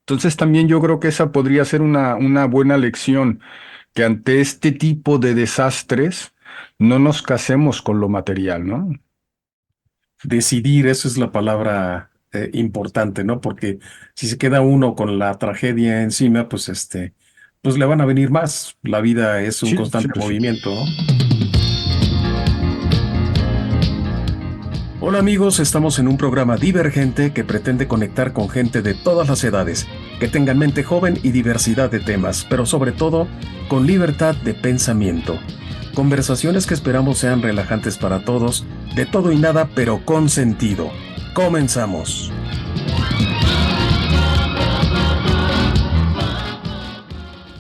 Entonces también yo creo que esa podría ser una buena lección, que ante este tipo de desastres no nos casemos con lo material, ¿no? Decidir, eso es la palabra importante, ¿no? Porque si se queda uno con la tragedia encima, pues pues le van a venir más. La vida es un Sí, sí, constante pues sí. movimiento, ¿no? Hola amigos, estamos en un programa divergente que pretende conectar con gente de todas las edades, que tengan mente joven y diversidad de temas, pero sobre todo con libertad de pensamiento. Conversaciones que esperamos sean relajantes para todos, de todo y nada, pero con sentido. Comenzamos.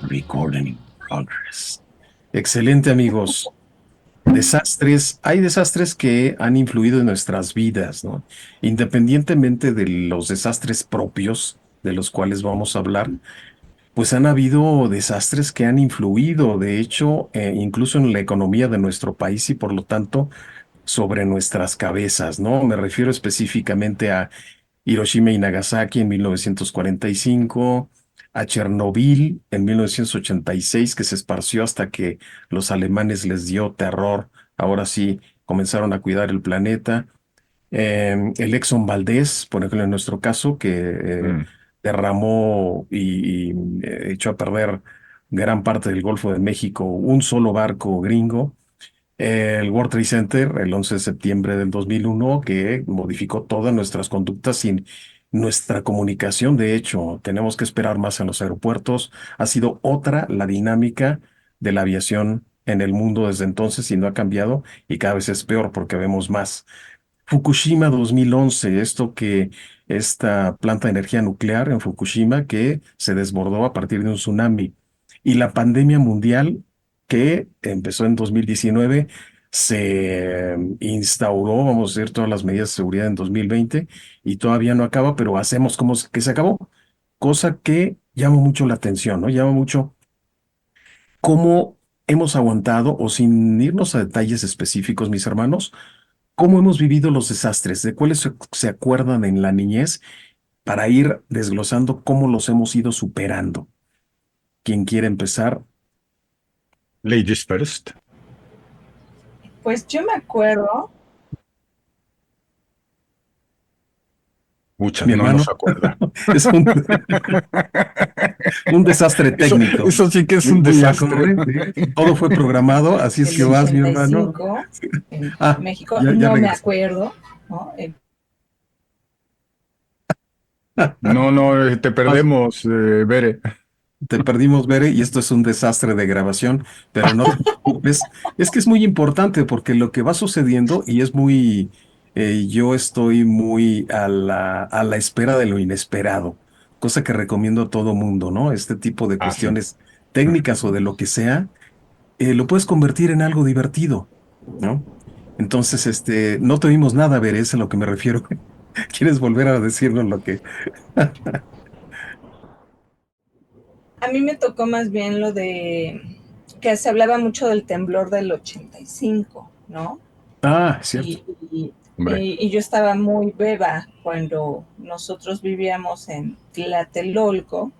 Recording in progress. Excelente amigos. Desastres, hay desastres que han influido en nuestras vidas, ¿no? Independientemente de los desastres propios de los cuales vamos a hablar, pues han habido desastres que han influido, de hecho, incluso en la economía de nuestro país y por lo tanto sobre nuestras cabezas, ¿no? Me refiero específicamente a Hiroshima y Nagasaki en 1945, a Chernobyl en 1986, que se esparció hasta que los alemanes les dio terror. Ahora sí comenzaron a cuidar el planeta. El Exxon Valdez, por ejemplo, en nuestro caso, que Mm. derramó y echó a perder gran parte del Golfo de México, un solo barco gringo. El World Trade Center, el 11 de septiembre del 2001, que modificó todas nuestras conductas sin nuestra comunicación. De hecho, tenemos que esperar más en los aeropuertos. Ha sido otra la dinámica de la aviación en el mundo desde entonces y no ha cambiado y cada vez es peor porque vemos más. Fukushima 2011, esta planta de energía nuclear en Fukushima que se desbordó a partir de un tsunami. Y la pandemia mundial que empezó en 2019, se instauró, vamos a decir, todas las medidas de seguridad en 2020 y todavía no acaba, pero hacemos como que se acabó. Cosa que llama mucho la atención, ¿no? Llama mucho cómo hemos aguantado, o sin irnos a detalles específicos, mis hermanos, cómo hemos vivido los desastres, de cuáles se acuerdan en la niñez, para ir desglosando cómo los hemos ido superando. ¿Quién quiere empezar? Ladies first. Pues yo me acuerdo, Muchas, Mi no, no hermano, se acuerda. es un desastre Eso, técnico. eso sí que es un Muy desastre. acorde, ¿sí? Todo fue programado, así es el que vas, mi hermano. 85 en Ah, México, ya no me regresé. acuerdo, ¿no? No, no, te Vas. perdemos, Bere. Te perdimos, Bere, y esto es un desastre de grabación, pero no te preocupes. Es que es muy importante porque lo que va sucediendo y es muy, yo estoy muy a la espera de lo inesperado, cosa que recomiendo a todo mundo, ¿no? Este tipo de Ah, sí. cuestiones técnicas o de lo que sea, lo puedes convertir en algo divertido, ¿no? Entonces, no te vimos nada, Bere, es a lo que me refiero. ¿Quieres volver a decirnos lo que? A mí me tocó más bien lo de que se hablaba mucho del temblor del 85, ¿no? Ah, cierto. Y, y, Hombre. y yo estaba muy beba cuando nosotros vivíamos en Tlatelolco,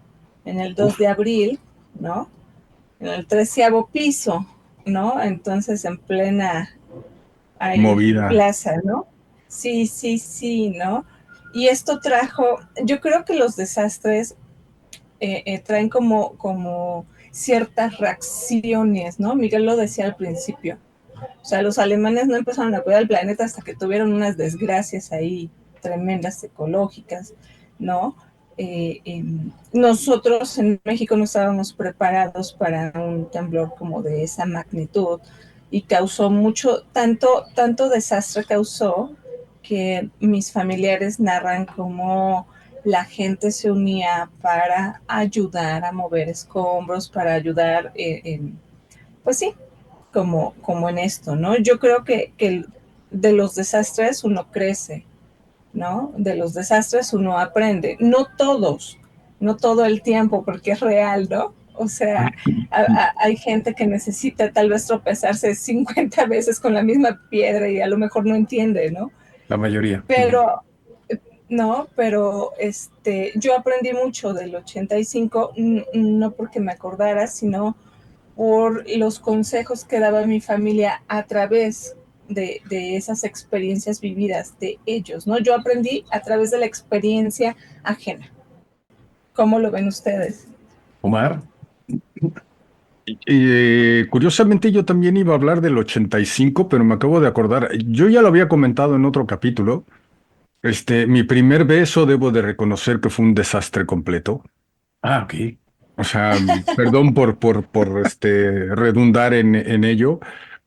en el 2 Uf, de abril, ¿no? En el 13º piso, ¿no? Entonces en plena ahí Movida. plaza, ¿no? Sí, sí, sí, ¿no? Y esto trajo, yo creo que los desastres traen como ciertas reacciones, ¿no? Miguel lo decía al principio. O sea, los alemanes no empezaron a cuidar el planeta hasta que tuvieron unas desgracias ahí tremendas ecológicas, ¿no? Nosotros en México no estábamos preparados para un temblor como de esa magnitud y causó mucho, tanto desastre causó que mis familiares narran cómo la gente se unía para ayudar a mover escombros, para ayudar pues sí, como en esto, ¿no? Yo creo que de los desastres uno crece, ¿no? De los desastres uno aprende. No todos, no todo el tiempo, porque es real, ¿no? O sea, hay gente que necesita tal vez tropezarse 50 veces con la misma piedra y a lo mejor no entiende, ¿no? la mayoría. Ujú. Pero, ¿no? Pero yo aprendí mucho del 85, no porque me acordara, sino por los consejos que daba mi familia a través de esas experiencias vividas de ellos, ¿no? Yo aprendí a través de la experiencia ajena. ¿Cómo lo ven ustedes? Omar, Curiosamente yo también iba a hablar del 85, pero me acabo de acordar, yo ya lo había comentado en otro capítulo, mi primer beso debo de reconocer que fue un desastre completo. ok. O sea, perdón por redundar en ello,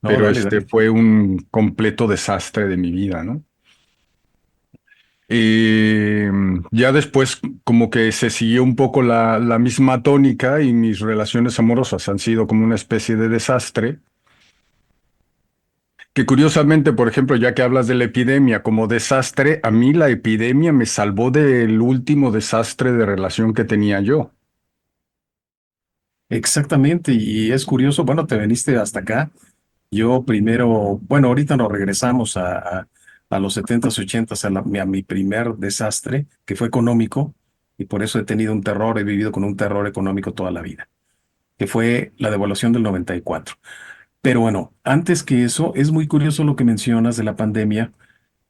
No, pero dale, dale. fue un completo desastre de mi vida, ¿no? Y ya después como que se siguió un poco la misma tónica y mis relaciones amorosas han sido como una especie de desastre, que curiosamente, por ejemplo, ya que hablas de la epidemia como desastre, a mí la epidemia me salvó del último desastre de relación que tenía yo. Exactamente, y es curioso, bueno, te veniste hasta acá. Yo primero, bueno, ahorita nos regresamos a los 70s, 80s, a mi primer desastre, que fue económico, y por eso he tenido un terror, he vivido con un terror económico toda la vida, que fue la devaluación del 94. Pero bueno, antes que eso, es muy curioso lo que mencionas de la pandemia,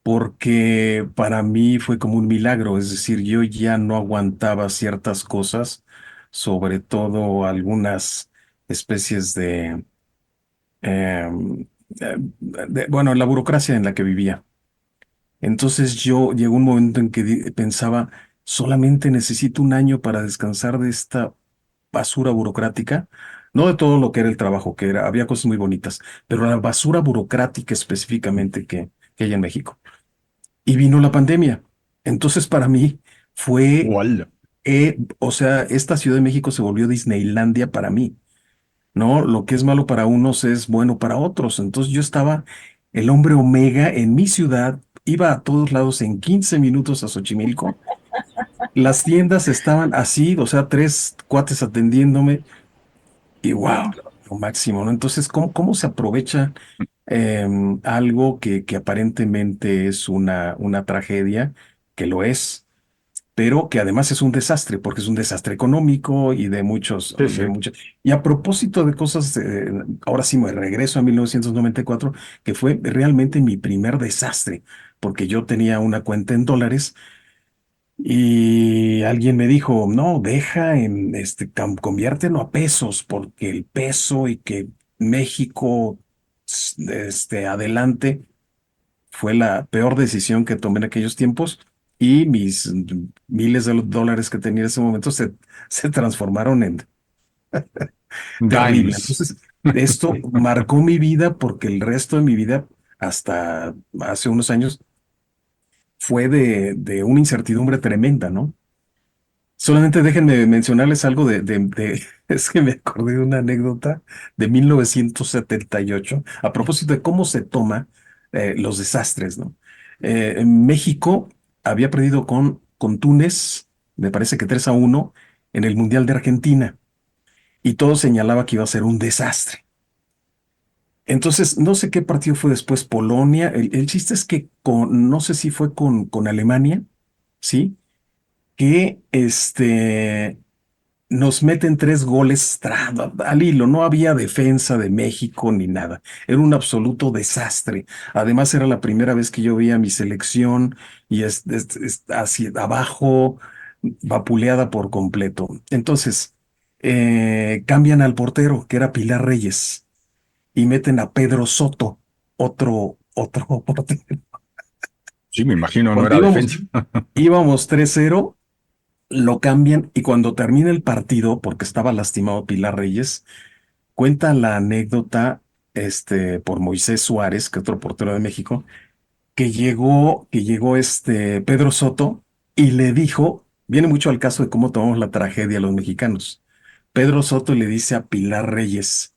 porque para mí fue como un milagro, es decir, yo ya no aguantaba ciertas cosas, sobre todo algunas especies bueno, la burocracia en la que vivía. Entonces yo llegó un momento en que pensaba, solamente necesito un año para descansar de esta basura burocrática, no de todo lo que era el trabajo, que era, había cosas muy bonitas, pero la basura burocrática específicamente que hay en México. Y vino la pandemia. Entonces para mí fue, ¡Uala! o sea, esta Ciudad de México se volvió Disneylandia para mí. ¿No? Lo que es malo para unos es bueno para otros. Entonces yo estaba el hombre omega en mi ciudad, iba a todos lados en 15 minutos a Xochimilco. Las tiendas estaban así, o sea, tres cuates atendiéndome y wow, lo máximo, ¿no? Entonces, ¿cómo se aprovecha algo que aparentemente es una tragedia, que lo es? Pero que además es un desastre, porque es un desastre económico y de muchos, Sí, de sí. muchos. Y a propósito de cosas, ahora sí me regreso a 1994, que fue realmente mi primer desastre, porque yo tenía una cuenta en dólares y alguien me dijo, no, deja en conviértelo a pesos, porque el peso y que México, adelante fue la peor decisión que tomé en aquellos tiempos y mis miles de dólares que tenía en ese momento se transformaron en terrible. Dimes. Entonces, esto marcó mi vida porque el resto de mi vida, hasta hace unos años, fue de una incertidumbre tremenda, ¿no? Solamente déjenme mencionarles algo es que me acordé de una anécdota de 1978, a propósito de cómo se toma los desastres, ¿no? En México había perdido con Túnez, me parece que 3-1 en el Mundial de Argentina, y todo señalaba que iba a ser un desastre. Entonces, no sé qué partido fue después, Polonia. El chiste es que no sé si fue con Alemania, ¿sí? Que nos meten 3 goles al hilo. No había defensa de México ni nada. Era un absoluto desastre. Además, era la primera vez que yo veía mi selección y hacia abajo, vapuleada por completo. Entonces, cambian al portero, que era Pilar Reyes, y meten a Pedro Soto, otro portero. Sí, me imagino, no Cuando era defensa. íbamos 3-0, lo cambian y cuando termina el partido, porque estaba lastimado Pilar Reyes, cuenta la anécdota por Moisés Suárez, que otro portero de México, que llegó Pedro Soto y le dijo, viene mucho al caso de cómo tomamos la tragedia los mexicanos. Pedro Soto le dice a Pilar Reyes,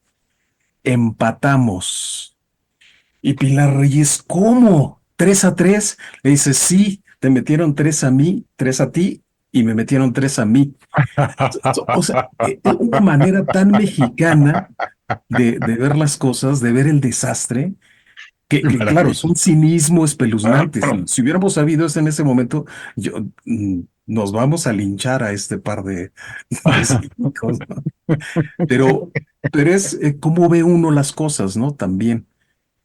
empatamos. Y Pilar Reyes, ¿cómo? ¿3-3? Le dice, sí, te metieron tres a mí, tres a ti, y me metieron tres a mí. O sea, una manera tan mexicana de ver las cosas, de ver el desastre, Claro, es Maravilla. un cinismo espeluznante. Si hubiéramos sabido eso en ese momento, yo, nos vamos a linchar a este par de cínicos, ¿no? Pero, pero es cómo ve uno las cosas, ¿no? También,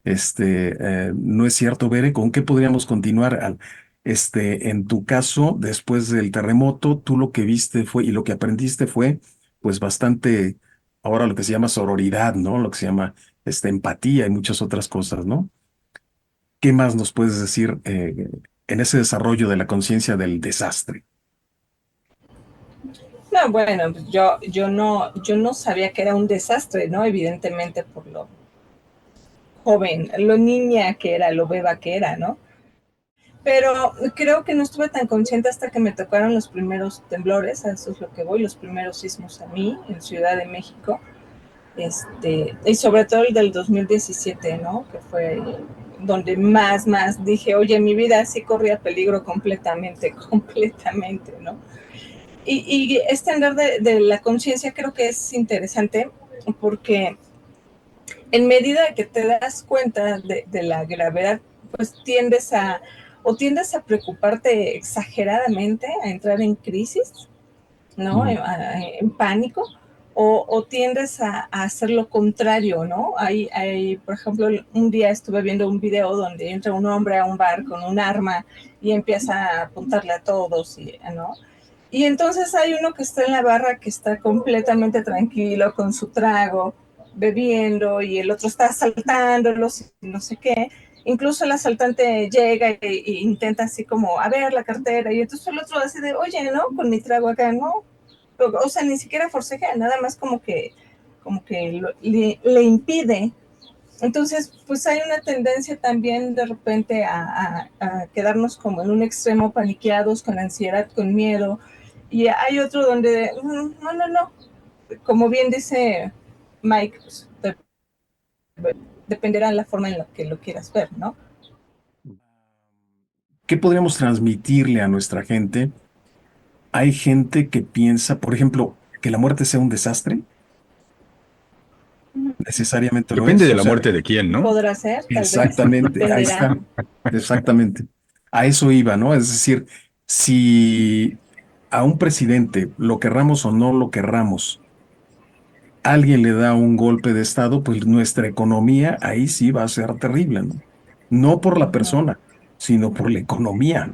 no es cierto, Bere, ¿con qué podríamos continuar? En tu caso, después del terremoto, tú lo que viste fue, y lo que aprendiste fue, pues bastante, ahora lo que se llama sororidad, ¿no? Lo que se llama, empatía y muchas otras cosas, ¿no? ¿Qué más nos puedes decir en ese desarrollo de la conciencia del desastre? No, bueno, pues yo no sabía que era un desastre, ¿no? Evidentemente por lo joven, lo niña que era, lo beba que era, ¿no? Pero creo que no estuve tan consciente hasta que me tocaron los primeros temblores, a eso es lo que voy, los primeros sismos a mí en Ciudad de México, y sobre todo el del 2017, ¿no? Que fue donde más dije, oye, mi vida sí corría peligro completamente, completamente, ¿no? Y este andar de la conciencia creo que es interesante porque en medida que te das cuenta de la gravedad, pues tiendes a preocuparte exageradamente, a entrar en crisis, ¿no? Mm. En pánico, o tiendes a hacer lo contrario, ¿no? Por ejemplo, un día estuve viendo un video donde entra un hombre a un bar con un arma y empieza a apuntarle a todos, ¿no? Y entonces hay uno que está en la barra que está completamente tranquilo con su trago, bebiendo, y el otro está asaltándolos y no sé qué. Incluso el asaltante llega e intenta así como, a ver, la cartera, y entonces el otro así de, oye, ¿no? Con mi trago acá, ¿no? O sea, ni siquiera forcejea, nada más como que le impide. Entonces, pues hay una tendencia también de repente a quedarnos como en un extremo paniqueados, con ansiedad, con miedo, y hay otro donde, no, como bien dice Mike, pues, dependerá de la forma en la que lo quieras ver, ¿no? ¿Qué podríamos transmitirle a nuestra gente? Hay gente que piensa, por ejemplo, que la muerte sea un desastre. Necesariamente lo Depende es. de O la sea, muerte de quién, ¿no? Podrá ser, tal vez, exactamente, ahí dependerá. está. Exactamente. A eso iba, ¿no? Es decir, si a un presidente, lo querramos o no lo querramos, alguien le da un golpe de estado, pues nuestra economía ahí sí va a ser terrible, ¿no? No por la persona, sino por la economía, ¿no?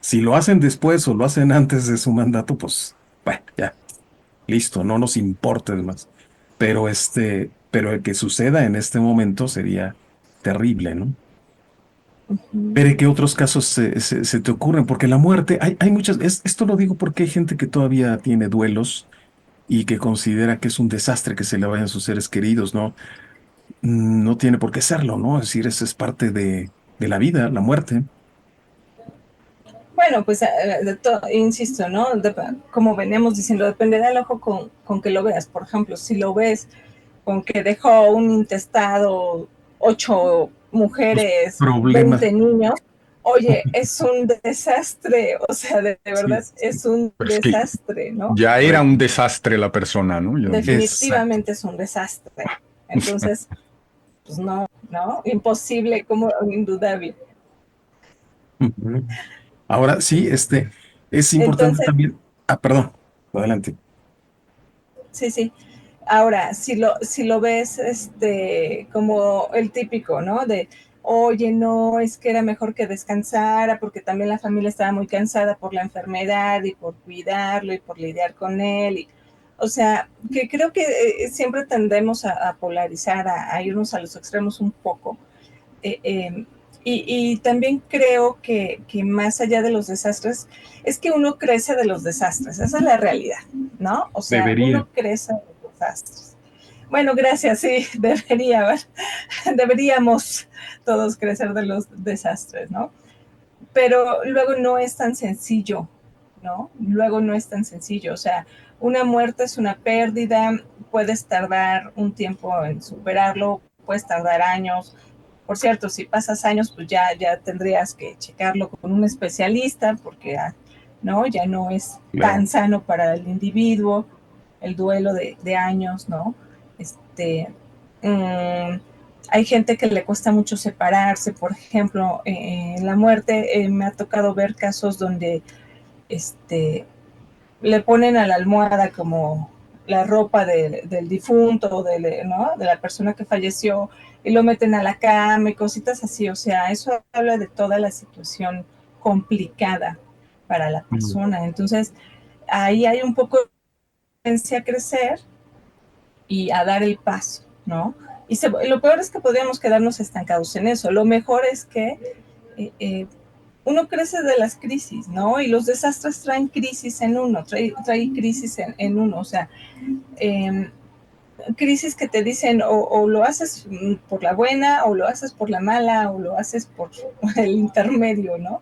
Si lo hacen después o lo hacen antes de su mandato, pues, bueno, ya, listo, no nos importa más. Pero el que suceda en este momento sería terrible, ¿no? Pero ¿qué otros casos se te ocurren? Porque la muerte, hay muchas, esto lo digo porque hay gente que todavía tiene duelos y que considera que es un desastre que se le vayan sus seres queridos, ¿no? No tiene por qué serlo, ¿no? Es decir, eso es parte de la vida, la muerte. Bueno, pues insisto, ¿no? Como veníamos diciendo, dependerá del ojo con que lo veas. Por ejemplo, si lo ves con que dejó un intestado, 8 mujeres, Problemas. 20 niños, oye, es un desastre, o sea, de verdad Sí, sí, es un Pero es que desastre, ¿no? ya era un correcto. desastre la persona, ¿no? Exacto. Definitivamente es un desastre. Entonces, pues no, imposible, como indudable. Ujú. Ahora sí, es importante Entonces, también. Ah, perdón, adelante. sí. Ahora, si lo ves como el típico, ¿no? De, oye, no, es que era mejor que descansara, porque también la familia estaba muy cansada por la enfermedad y por cuidarlo y por lidiar con él. O sea, que creo que siempre tendemos a polarizar, a irnos a los extremos un poco. Eh, eh, y también creo que más allá de los desastres, es que uno crece de los desastres, esa es la realidad, ¿no? O sea, Debería. uno crece de los desastres. Bueno, gracias, sí, deberíamos todos crecer de los desastres, ¿no? Pero luego no es tan sencillo, ¿no? Luego no es tan sencillo, o sea, una muerte es una pérdida, puedes tardar un tiempo en superarlo, puedes tardar años. Por cierto, si pasas años, pues ya tendrías que checarlo con un especialista, porque ¿no? Ya no es tan Claro. sano para el individuo el duelo de años, ¿no? Este, um, Hay gente que le cuesta mucho separarse, por ejemplo, en la muerte me ha tocado ver casos donde le ponen a la almohada como la ropa del difunto, ¿no? De la persona que falleció, y lo meten a la cama y cositas así. O sea, eso habla de toda la situación complicada para la persona. Entonces, ahí hay un poco de tendencia a crecer y a dar el paso, ¿no? Y lo peor es que podríamos quedarnos estancados en eso. Lo mejor es que uno crece de las crisis, ¿no? Y los desastres traen crisis en uno, trae crisis en uno, o sea, crisis que te dicen o lo haces por la buena, o lo haces por la mala, o lo haces por el intermedio, ¿no?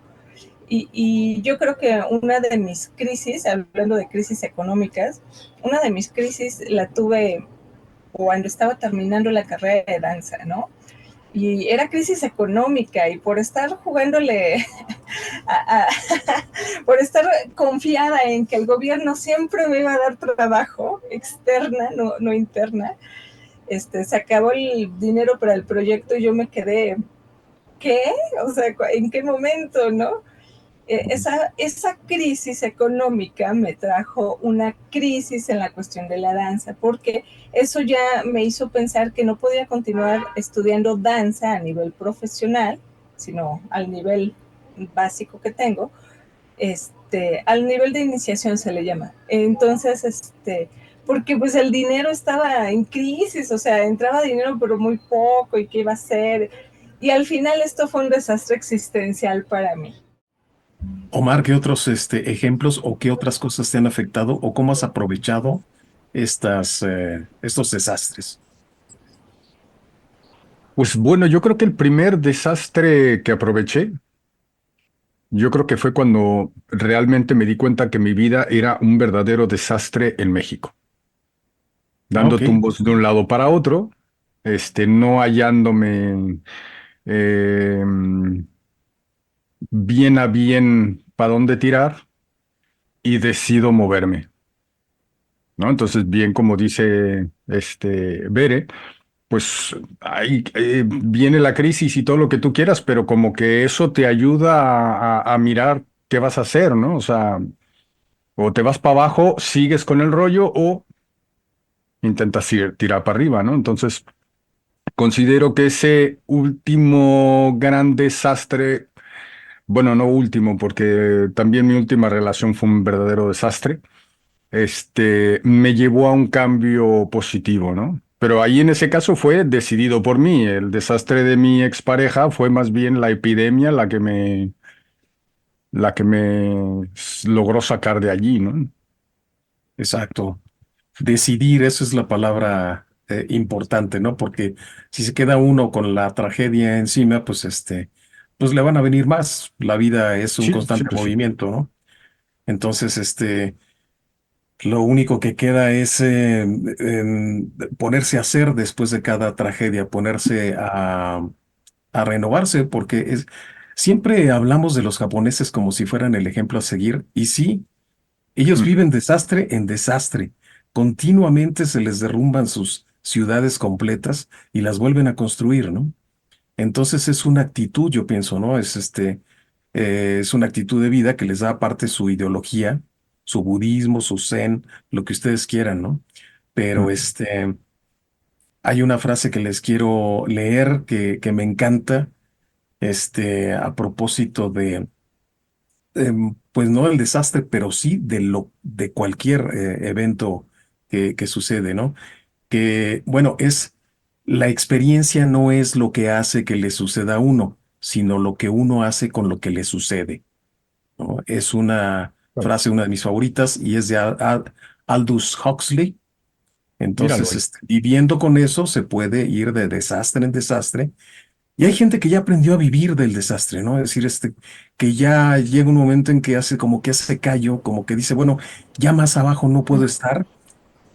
Y yo creo que una de mis crisis, hablando de crisis económicas, una de mis crisis la tuve cuando estaba terminando la carrera de danza, ¿no? Y era crisis económica, y por estar jugándole a, a, por estar confiada en que el gobierno siempre me iba a dar trabajo externa, no interna, se acabó el dinero para el proyecto y yo me quedé, ¿qué? O sea, ¿en qué momento, no? Esa crisis económica me trajo una crisis en la cuestión de la danza, porque eso ya me hizo pensar que no podía continuar estudiando danza a nivel profesional, sino al nivel básico que tengo, al nivel de iniciación se le llama. Entonces, porque pues el dinero estaba en crisis, o sea, entraba dinero pero muy poco, y qué iba a hacer. Y al final esto fue un desastre existencial para mí. Omar, ¿qué otros ejemplos o qué otras cosas te han afectado o cómo has aprovechado estos desastres? Pues bueno, yo creo que el primer desastre que aproveché, yo creo que fue cuando realmente me di cuenta que mi vida era un verdadero desastre en México, Ah, dando ok, tumbos de un lado para otro, no hallándome eh, bien a bien para dónde tirar, y decido moverme, ¿no? Entonces, bien como dice Bere, pues ahí viene la crisis y todo lo que tú quieras, pero como que eso te ayuda a mirar qué vas a hacer, ¿no? O sea, o te vas para abajo, sigues con el rollo, o intentas tirar para arriba, ¿no? Entonces, considero que ese último gran desastre, bueno, no último, porque también mi última relación fue un verdadero desastre, me llevó a un cambio positivo, ¿no? Pero ahí en ese caso fue decidido por mí. El desastre de mi expareja fue más bien la epidemia la que me logró sacar de allí, ¿no? exacto. Decidir, eso es la palabra importante, ¿no? Porque si se queda uno con la tragedia encima, pues pues le van a venir más. La vida es un Sí, sí, constante pues sí. movimiento, ¿no? Entonces, lo único que queda es ponerse a hacer después de cada tragedia, ponerse a renovarse, porque siempre hablamos de los japoneses como si fueran el ejemplo a seguir, y sí, ellos Mm, viven desastre en desastre. Continuamente se les derrumban sus ciudades completas y las vuelven a construir, ¿no? Entonces es una actitud, yo pienso, ¿no? Es una actitud de vida que les da aparte su ideología, su budismo, su zen, lo que ustedes quieran, ¿no? Pero mm. hay una frase que les quiero leer que me encanta, a propósito pues no del desastre, pero sí de cualquier evento que sucede, ¿no? Que, bueno, la experiencia no es lo que hace que le suceda a uno, sino lo que uno hace con lo que le sucede, ¿no? Es una Claro. frase, una de mis favoritas, y es de Aldous Huxley. Míralo Entonces, ahí. viviendo con eso, se puede ir de desastre en desastre. Y hay gente que ya aprendió a vivir del desastre, ¿no? Es decir, que ya llega un momento en que hace como que hace callo, como que dice, bueno, ya más abajo no puedo estar.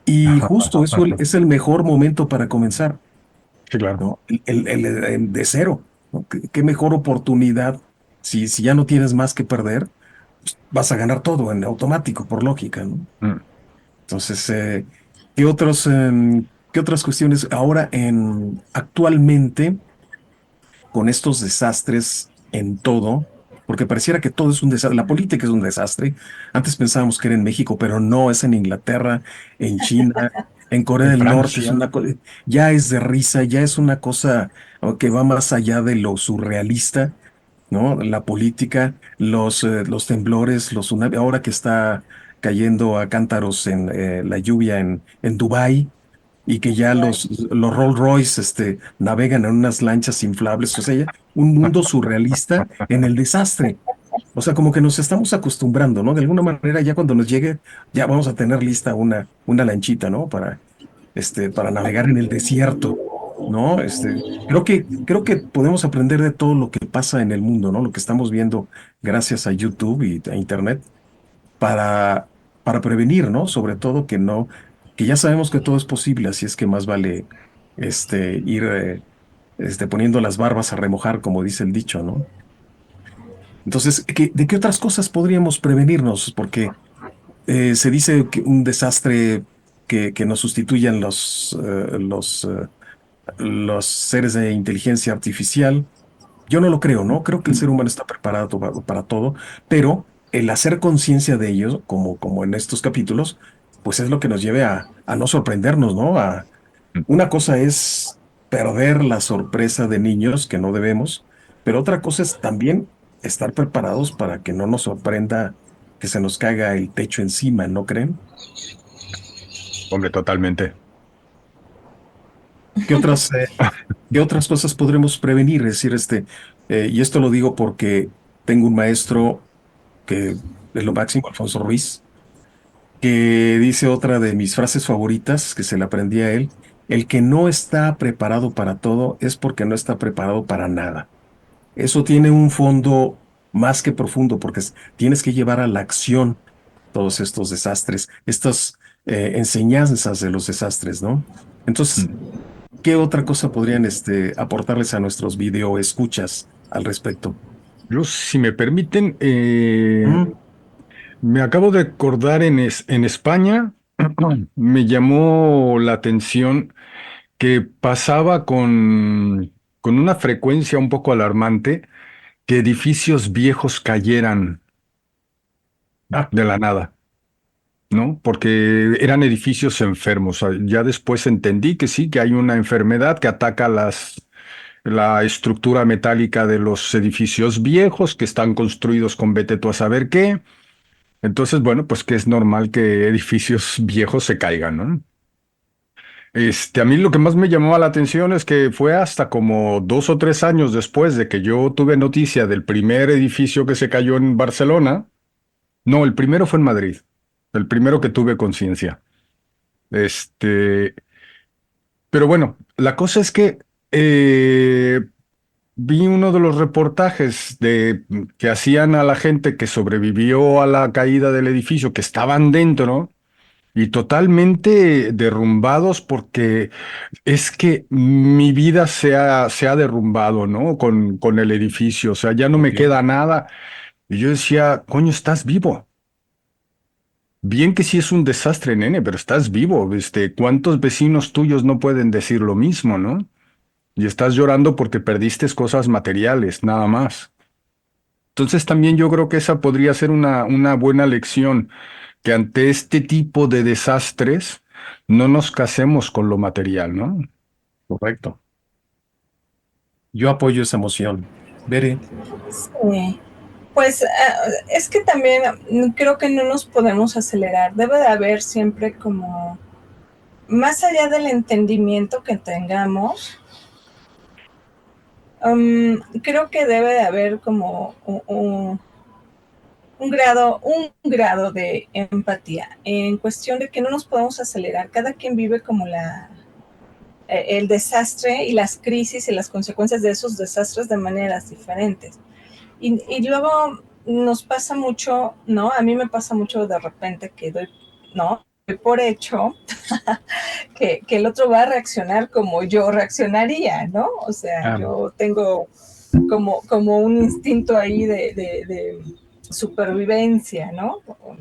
Y justo eso es el mejor momento para comenzar, Sí, claro. ¿no? De cero, ¿no? ¿Qué mejor oportunidad si ya no tienes más que perder, pues vas a ganar todo en automático, por lógica, ¿no? Mm. Entonces, ¿qué otros ¿Qué otras cuestiones ahora actualmente con estos desastres en todo? Porque pareciera que todo es un desastre. La política es un desastre. Antes pensábamos que era en México, pero no, es en Inglaterra, en China, en Corea En del Norte. Francia. Ya es de risa, ya es una cosa que va más allá de lo surrealista, ¿no? La política, los temblores, los tsunamis, ahora que está cayendo a cántaros en la lluvia en Dubái y que ya los Rolls Royce navegan en unas lanchas inflables, o sea, un mundo surrealista en el desastre. O sea, como que nos estamos acostumbrando, ¿no? De alguna manera ya cuando nos llegue, ya vamos a tener lista una lanchita, ¿no? Para navegar en el desierto, ¿no? Creo que podemos aprender de todo lo que pasa en el mundo, ¿no? Lo que estamos viendo gracias a YouTube y a Internet para, para prevenir, ¿no? Sobre todo que ya sabemos que todo es posible, así es que más vale ir poniendo las barbas a remojar, como dice el dicho, ¿no? Entonces, ¿de qué otras cosas podríamos prevenirnos? Porque se dice que un desastre que nos sustituyan los seres de inteligencia artificial. Yo no lo creo, ¿no? Creo que el ser humano está preparado para todo, pero el hacer conciencia de ello, como en estos capítulos, pues es lo que nos lleve a no sorprendernos, ¿no? Una cosa es perder la sorpresa de niños, que no debemos, pero otra cosa es también estar preparados para que no nos sorprenda que se nos caiga el techo encima, ¿no creen? Hombre, totalmente. ¿Qué otras, qué otras cosas podremos prevenir? Es decir, y esto lo digo porque tengo un maestro que es lo máximo, Alfonso Ruiz, que dice otra de mis frases favoritas que se la aprendí a él: el que no está preparado para todo es porque no está preparado para nada. Eso tiene un fondo más que profundo porque tienes que llevar a la acción todos estos desastres, estas enseñanzas de los desastres, ¿no? Entonces, Mm. ¿qué otra cosa podrían aportarles a nuestros video escuchas al respecto? Yo, si me permiten, Mm. me acabo de acordar en España, me llamó la atención que pasaba con una frecuencia un poco alarmante que edificios viejos cayeran Ah, de la nada, ¿no? Porque eran edificios enfermos. Ya después entendí que sí, que hay una enfermedad que ataca la estructura metálica de los edificios viejos que están construidos con vete tú a saber qué. Entonces, bueno, pues que es normal que edificios viejos se caigan, ¿no? A mí lo que más me llamó la atención es que fue hasta como 2 o 3 años después de que yo tuve noticia del primer edificio que se cayó en Barcelona. No, el primero fue en Madrid, el primero que tuve conciencia. Este, pero bueno, la cosa es que eh, vi uno de los reportajes que hacían a la gente que sobrevivió a la caída del edificio, que estaban dentro y totalmente derrumbados porque es que mi vida se ha derrumbado, ¿no? Con el edificio, o sea, ya no me ok. queda nada. Y yo decía, coño, estás vivo. Bien que sí es un desastre, nene, pero estás vivo. ¿Cuántos vecinos tuyos no pueden decir lo mismo, no? Y estás llorando porque perdiste cosas materiales, nada más. Entonces también yo creo que esa podría ser una buena lección, que ante este tipo de desastres no nos casemos con lo material, ¿no? Correcto. Yo apoyo esa emoción. Veré. Sí. Pues es que también creo que no nos podemos acelerar. Debe de haber siempre como, más allá del entendimiento que tengamos, creo que debe de haber como un grado de empatía en cuestión de que no nos podemos acelerar. Cada quien vive como el desastre y las crisis y las consecuencias de esos desastres de maneras diferentes. Y luego nos pasa mucho, ¿no? A mí me pasa mucho de repente que ¿no? Doy por hecho que el otro va a reaccionar como yo reaccionaría, ¿no? O sea, Ah, yo tengo como un instinto ahí de supervivencia, ¿no?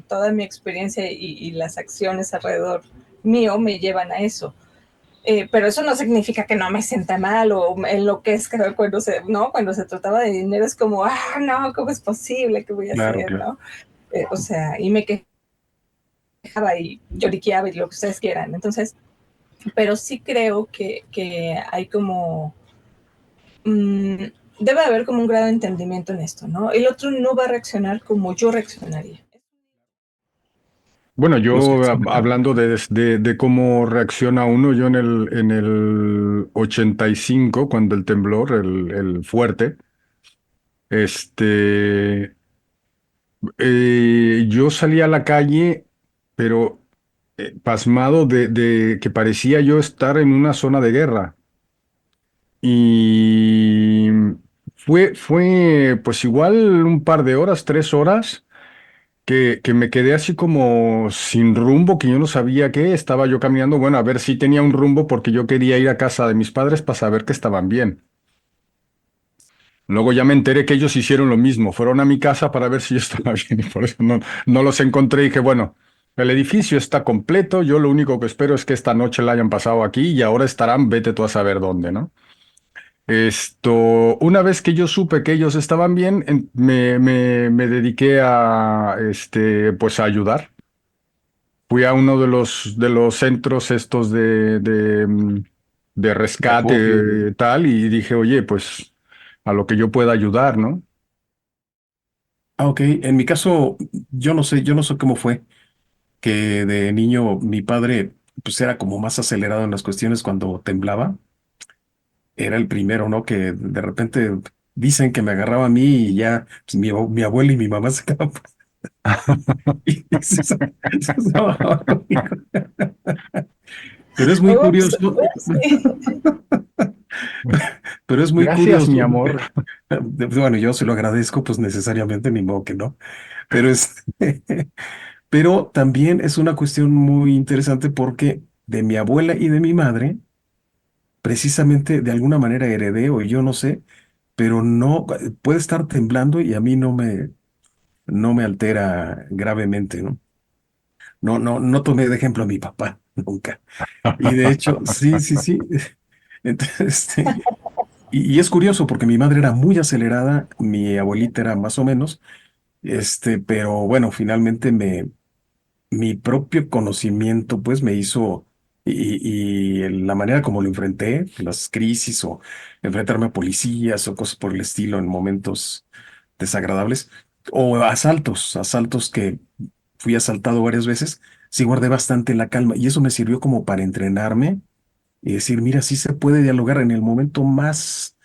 Toda mi experiencia y las acciones alrededor mío me llevan a eso. Pero eso no significa que no me sienta mal o enloquezca cuando ¿no? Cuando se trataba de dinero es como, no, ¿cómo es posible? ¿Qué voy a Claro, hacer? claro. ¿No? O sea, y me quejaba y lloriqueaba y lo que ustedes quieran. Entonces, pero sí creo que hay como, mmm, debe haber como un grado de entendimiento en esto, ¿no? El otro no va a reaccionar como yo reaccionaría. Bueno, No sé, yo Samantha. hablando de cómo reacciona uno, yo en el 85, cuando el temblor, el fuerte, este, yo salí a la calle, pero pasmado de que parecía yo estar en una zona de guerra. Y fue pues igual un par de horas, 3 horas, que me quedé así como sin rumbo, que yo no sabía qué, estaba yo caminando, bueno, a ver si tenía un rumbo porque yo quería ir a casa de mis padres para saber que estaban bien. Luego ya me enteré que ellos hicieron lo mismo, fueron a mi casa para ver si yo estaba bien y por eso no los encontré y dije, bueno, el edificio está completo, yo lo único que espero es que esta noche la hayan pasado aquí y ahora estarán, vete tú a saber dónde, ¿no? Una vez que yo supe que ellos estaban bien, me dediqué a, pues a ayudar. Fui a uno de los centros estos de De acopio. rescate tal y dije, oye, pues a lo que yo pueda ayudar, ¿no? Ok. En mi caso, yo no sé cómo fue que de niño mi padre pues era como más acelerado en las cuestiones cuando temblaba. Era el primero, ¿no? Que de repente dicen que me agarraba a mí y ya pues, mi abuela y mi mamá se quedaban y se trabajaba conmigo. Pero es muy Ups, curioso, ups, sí. pero es muy Gracias, mi curioso. amor. Bueno, yo se lo agradezco, pues necesariamente, ni modo que no. Pero pero también es una cuestión muy interesante porque de mi abuela y de mi madre, precisamente de alguna manera heredé, o yo no sé, pero no puede estar temblando y a mí no me altera gravemente, ¿no? No tomé de ejemplo a mi papá, nunca. Y de hecho, sí, sí, sí. Entonces, y es curioso porque mi madre era muy acelerada, mi abuelita era más o menos, pero bueno, finalmente mi propio conocimiento, pues me hizo, la manera como lo enfrenté, las crisis o enfrentarme a policías o cosas por el estilo en momentos desagradables, o asaltos que fui asaltado varias veces, sí guardé bastante la calma y eso me sirvió como para entrenarme y decir, mira, sí se puede dialogar en el momento más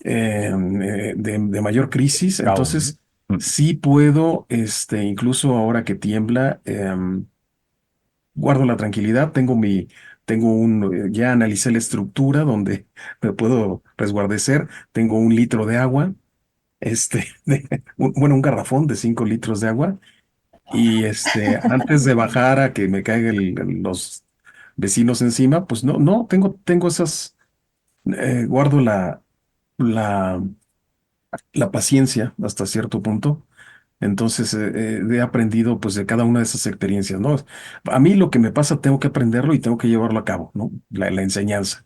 de mayor crisis, Cao, ¿no? entonces sí puedo, incluso ahora que tiembla, guardo la tranquilidad, ya analicé la estructura donde me puedo resguardecer, tengo 1 litro de agua, bueno, un garrafón de 5 litros de agua, y antes de bajar a que me caigan los vecinos encima, pues no, tengo guardo la, la paciencia hasta cierto punto. Entonces, he aprendido pues de cada una de esas experiencias, ¿no? A mí lo que me pasa tengo que aprenderlo y tengo que llevarlo a cabo, ¿no? La enseñanza.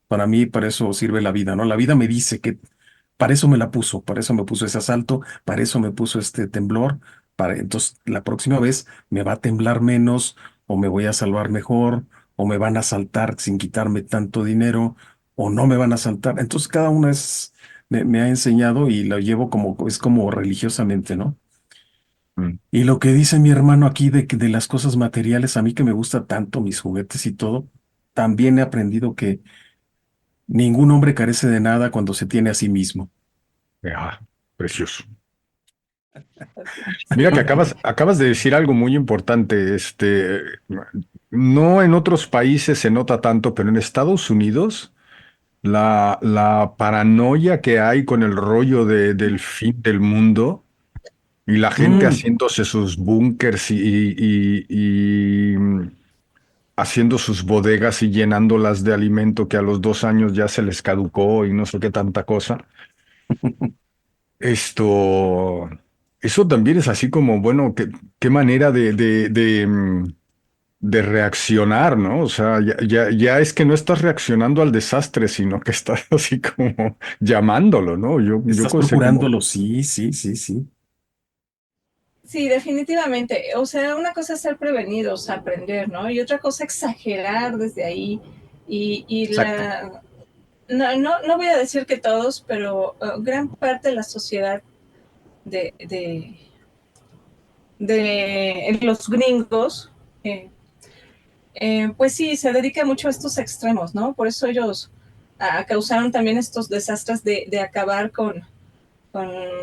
Para mí, para eso sirve la vida, ¿no? La vida me dice que para eso me la puso, para eso me puso ese asalto, para eso me puso este temblor, entonces la próxima vez me va a temblar menos, o me voy a salvar mejor, o me van a asaltar sin quitarme tanto dinero, o no me van a asaltar. Entonces, cada una me ha enseñado y lo llevo es como religiosamente, ¿no? Mm. Y lo que dice mi hermano aquí de las cosas materiales, a mí que me gusta tanto mis juguetes y todo, también he aprendido que ningún hombre carece de nada cuando se tiene a sí mismo. Ah, precioso. Así. Mira que acabas de decir algo muy importante. No en otros países se nota tanto, pero en Estados Unidos, la paranoia que hay con el rollo del fin del mundo y la gente Mm. haciéndose sus búnkers y haciendo sus bodegas y llenándolas de alimento que a los 2 años ya se les caducó y no sé qué tanta cosa. Esto, eso también es así como, bueno, qué manera de reaccionar, ¿no? O sea, ya es que no estás reaccionando al desastre, sino que estás así como llamándolo, ¿no? Yo Estás sé como, procurándolo, sí, sí, sí, sí. Sí, definitivamente. O sea, una cosa es ser prevenidos, aprender, ¿no? Y otra cosa exagerar desde ahí. Y Exacto. no voy a decir que todos, pero gran parte de la sociedad de, de, de los gringos, eh, pues sí, se dedica mucho a estos extremos, ¿no? Por eso ellos causaron también estos desastres de acabar con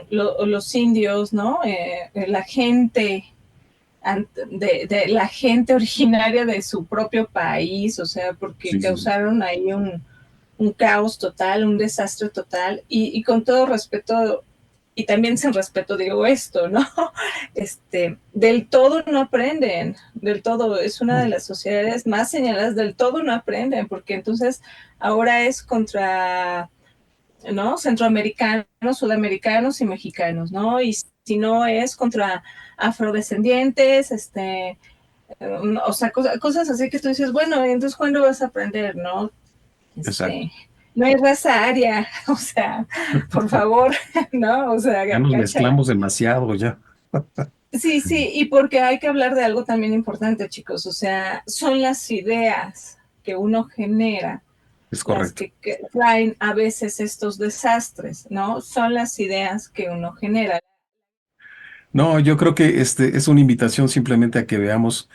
los indios, ¿no? La gente de la gente originaria de su propio país, o sea, porque Sí, sí, sí. causaron ahí un caos total, un desastre total, y con todo respeto, y también sin respeto digo esto, ¿no? Del todo no aprenden, del todo, es una de No, las sociedades más señaladas, del todo no aprenden, porque entonces ahora es contra, ¿no? Centroamericanos, sudamericanos y mexicanos, ¿no? Y si no es contra afrodescendientes, o sea, cosas así que tú dices, bueno, entonces ¿cuándo vas a aprender, no? exacto. Este, no hay raza aria, o sea, por favor, ¿no? O sea, Ya nos cáchala. mezclamos demasiado ya. Sí, sí, y porque hay que hablar de algo también importante, chicos, o sea, son las ideas que uno genera Es las correcto. que traen a veces estos desastres, ¿no? Son las ideas que uno genera. No, yo creo que es una invitación simplemente a que veamos,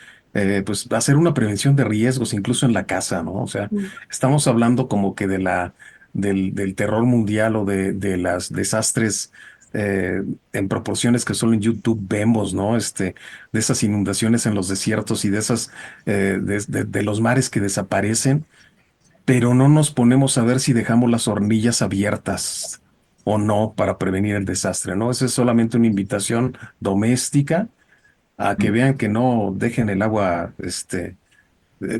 pues, hacer una prevención de riesgos, incluso en la casa, ¿no? O sea, estamos hablando como que del terror mundial o de las desastres en proporciones que solo en YouTube vemos, ¿no? De esas inundaciones en los desiertos y de esas, de los mares que desaparecen, pero no nos ponemos a ver si dejamos las hornillas abiertas o no para prevenir el desastre, ¿no? Esa es solamente una invitación doméstica a que vean que no dejen el agua,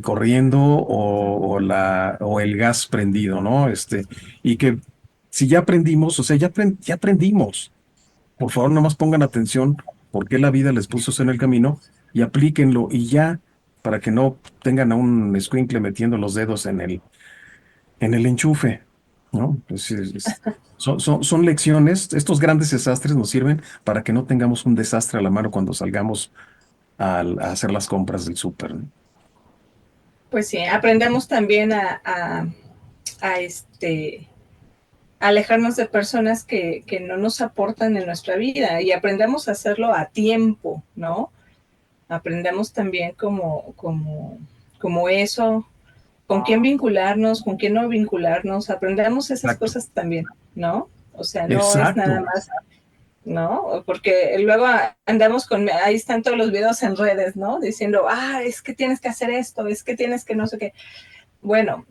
corriendo o el gas prendido, ¿no? Y que si ya aprendimos, o sea, ya aprendimos. Por favor, nomás pongan atención por qué la vida les puso eso en el camino y aplíquenlo y ya, para que no tengan a un escuincle metiendo los dedos en el enchufe, ¿no? Pues, son lecciones, estos grandes desastres nos sirven para que no tengamos un desastre a la mano cuando salgamos a hacer las compras del súper, ¿no? Pues sí, aprendemos también a alejarnos de personas que no nos aportan en nuestra vida y aprendemos a hacerlo a tiempo, ¿no? Aprendemos también como eso, con quién vincularnos, con quién no vincularnos, aprendemos esas Exacto. cosas también, ¿no? O sea, no es nada Exacto. más, ¿no? Porque luego andamos ahí están todos los videos en redes, ¿no? Diciendo, es que tienes que hacer esto, es que tienes que no sé qué. Bueno,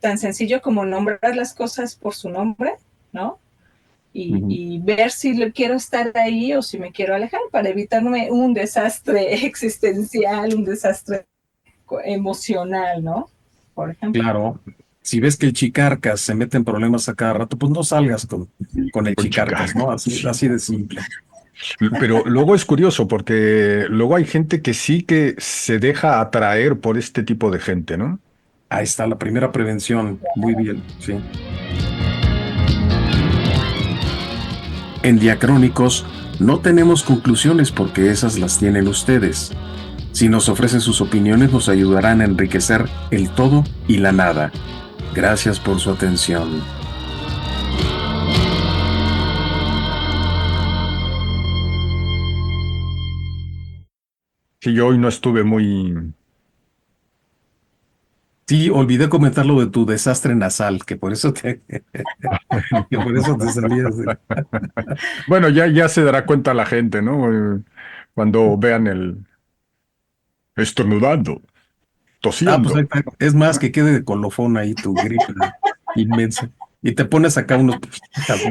tan sencillo como nombrar las cosas por su nombre, ¿no? Ujú. Y ver si quiero estar ahí o si me quiero alejar para evitarme un desastre existencial, un desastre emocional, ¿no? Por ejemplo. Claro. Si ves que el chicarcas se mete en problemas a cada rato, pues no salgas con el con chicarcas, chicar. ¿no? Así, Sí. así de simple. Pero luego es curioso porque luego hay gente que sí que se deja atraer por este tipo de gente, ¿no? Ahí está la primera prevención. Muy bien, sí. En Diacrónicos no tenemos conclusiones porque esas las tienen ustedes. Si nos ofrecen sus opiniones nos ayudarán a enriquecer el todo y la nada. Gracias por su atención. Sí, yo hoy no estuve muy... Sí, olvidé comentar lo de tu desastre nasal, que por eso te salías de... Bueno, ya se dará cuenta la gente, ¿no? Cuando vean el estornudando, Ah, pues ahí tosiendo. está. Es más que quede de colofón ahí tu gripe inmensa. Y te pones acá unos... así.